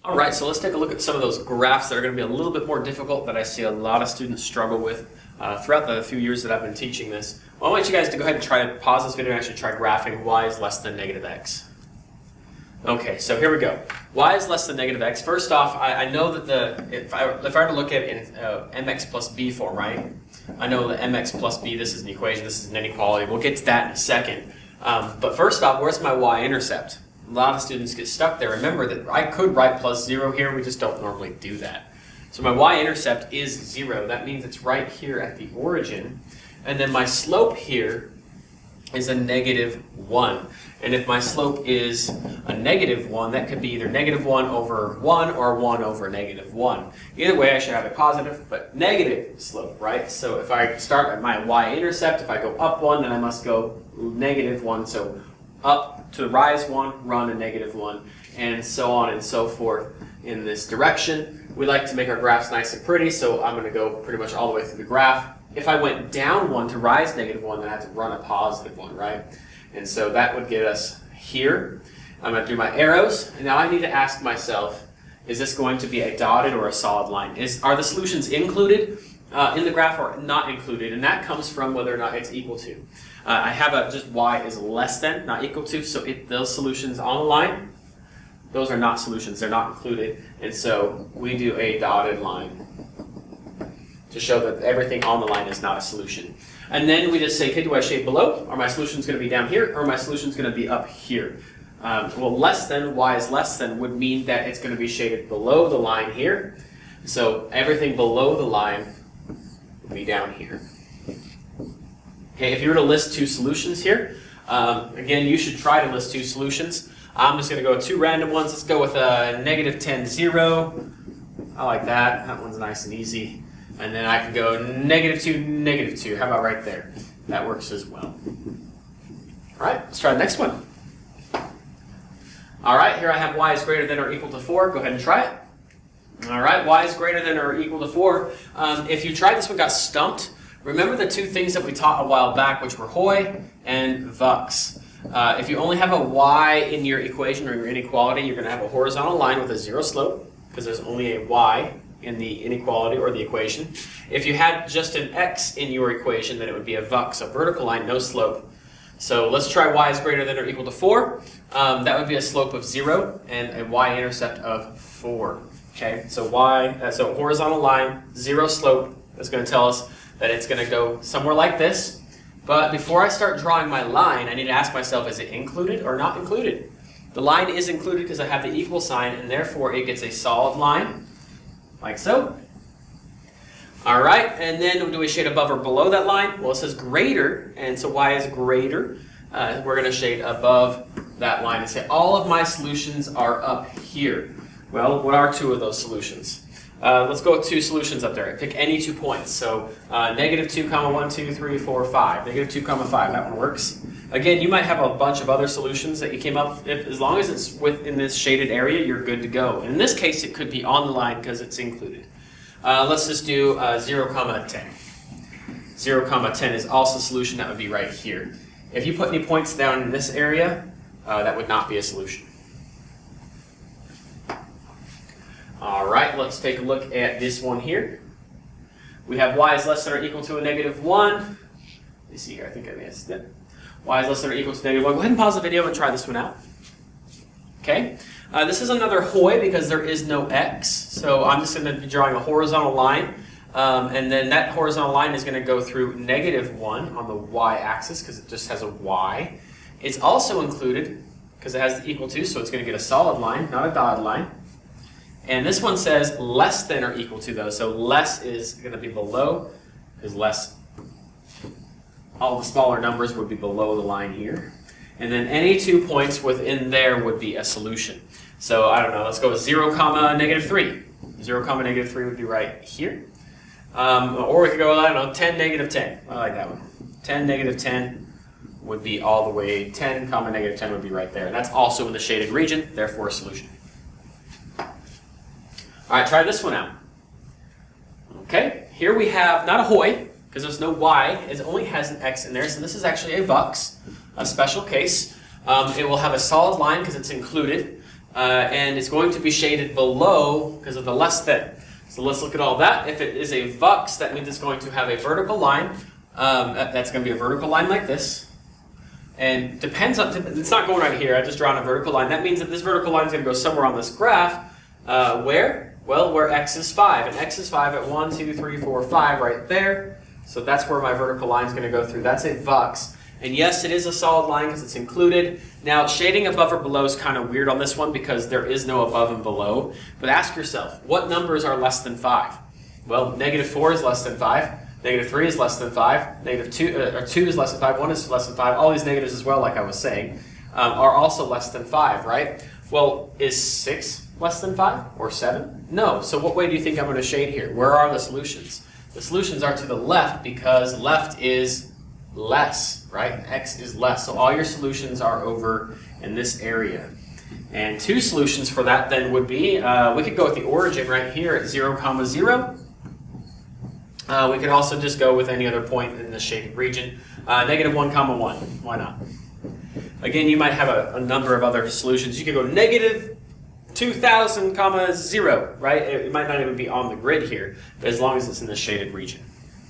All right, so let's take a look at some of those graphs that are going to be a little bit more difficult that I see a lot of students struggle with throughout the few years that I've been teaching this. Well, I want you guys to go ahead and try to pause this video and actually try graphing y is less than negative x. Okay, so here we go. Y is less than negative x. First off, I know that if I were to look at it in mx plus b form, right? I know that mx plus b, this is an equation, this is an inequality. We'll get to that in a second. But first off, where's my y-intercept? A lot of students get stuck there. Remember that I could write plus 0 here, we just don't normally do that. So my y-intercept is 0. That means it's right here at the origin. And then my slope here is a negative 1. And if my slope is a negative 1, that could be either negative 1 over 1 or 1 over negative 1. Either way, I should have a positive, but negative slope, right? So if I start at my y-intercept, if I go up 1, then I must go negative 1. So up to rise 1, run a negative 1, and so on and so forth in this direction. We like to make our graphs nice and pretty, so I'm going to go pretty much all the way through the graph. If I went down 1 to rise negative 1, then I have to run a positive 1, right? And so that would get us here. I'm going to do my arrows, and now I need to ask myself, is this going to be a dotted or a solid line? Are the solutions included in the graph or not included? And that comes from whether or not it's equal to. I have just y is less than, not equal to, so those solutions on the line, those are not solutions, they're not included. And so we do a dotted line to show that everything on the line is not a solution. And then we just say, okay, do I shade below? Are my solutions going to be down here, or are my solutions going to be up here? Well, less than, y is less than, would mean that it's going to be shaded below the line here. So everything below the line would be down here. Okay, if you were to list two solutions here, again, you should try to list two solutions. I'm just going to go with two random ones. Let's go with a negative 10, 0. I like that. That one's nice and easy. And then I can go negative 2, negative 2. How about right there? That works as well. All right, let's try the next one. All right, here I have y is greater than or equal to 4. Go ahead and try it. All right, y is greater than or equal to 4. If you tried this one, got stumped, remember the two things that we taught a while back, which were Hoy and Vux. If you only have a y in your equation or your inequality, you're going to have a horizontal line with a 0 slope, because there's only a y in the inequality or the equation. If you had just an x in your equation, then it would be a Vux, a vertical line, no slope. So let's try y is greater than or equal to 4. That would be a slope of 0 and a y-intercept of 4. Okay, so so horizontal line, 0 slope. That's going to tell us that it's going to go somewhere like this. But before I start drawing my line, I need to ask myself, is it included or not included? The line is included because I have the equal sign, and therefore it gets a solid line, like so. All right, and then do we shade above or below that line? Well, it says greater, and so y is greater. We're going to shade above that line and say all of my solutions are up here. Well, what are two of those solutions? Let's go with two solutions up there. Pick any 2 points. So negative 2, 1, 2, 3, 4, 5. Negative 2, 5. That one works. Again, you might have a bunch of other solutions that you came up with. As long as it's within this shaded area, you're good to go. In this case, it could be on the line because it's included. Let's just do 0, 10. 0, 10 is also a solution. That would be right here. If you put any points down in this area, that would not be a solution. All right, let's take a look at this one here. We have y is less than or equal to a negative 1. Let me see here, I think I missed it. Y is less than or equal to negative 1. Go ahead and pause the video and try this one out. Okay, this is another Hoy because there is no x. So I'm just going to be drawing a horizontal line. And then that horizontal line is going to go through negative 1 on the y-axis because it just has a y. It's also included because it has the equal to, so it's going to get a solid line, not a dotted line. And this one says less than or equal to, though. So less is going to be below, because less, all the smaller numbers would be below the line here. And then any 2 points within there would be a solution. So I don't know, let's go with 0, negative 3. 0, negative 3 would be right here. Or we could go, I don't know, 10, negative 10. I like that one. 10, negative 10 would be all the way, 10, negative 10 would be right there. And that's also in the shaded region, therefore a solution. All right, try this one out. Okay, here we have not a Hoy, because there's no y, it only has an x in there, so this is actually a Vux, a special case. It will have a solid line because it's included. and it's going to be shaded below because of the less than. So let's look at all that. If it is a vux, that means it's going to have a vertical line. That's going to be a vertical line like this. And depends on, it's not going right here, I just drawn a vertical line. That means that this vertical line is going to go somewhere on this graph. Where? Well, where x is 5. And x is 5 at 1, 2, 3, 4, 5 right there. So that's where my vertical line is going to go through. That's a vux. And yes, it is a solid line because it's included. Now, shading above or below is kind of weird on this one because there is no above and below. But ask yourself, what numbers are less than 5? Well, -4 is less than 5. -3 is less than 5. -2 is less than 5. 1 is less than 5. All these negatives as well, like I was saying, are also less than 5, right? Well, is 6 less than 5 or 7? No. So what way do you think I'm going to shade here? Where are the solutions? The solutions are to the left because left is less, right? X is less. So all your solutions are over in this area. And two solutions for that then would be, we could go with the origin right here at 0, 0. We could also just go with any other point in the shaded region. -1, 1. Why not? Again, you might have a number of other solutions. You could go -2000, 0, right? It might not even be on the grid here, but as long as it's in the shaded region.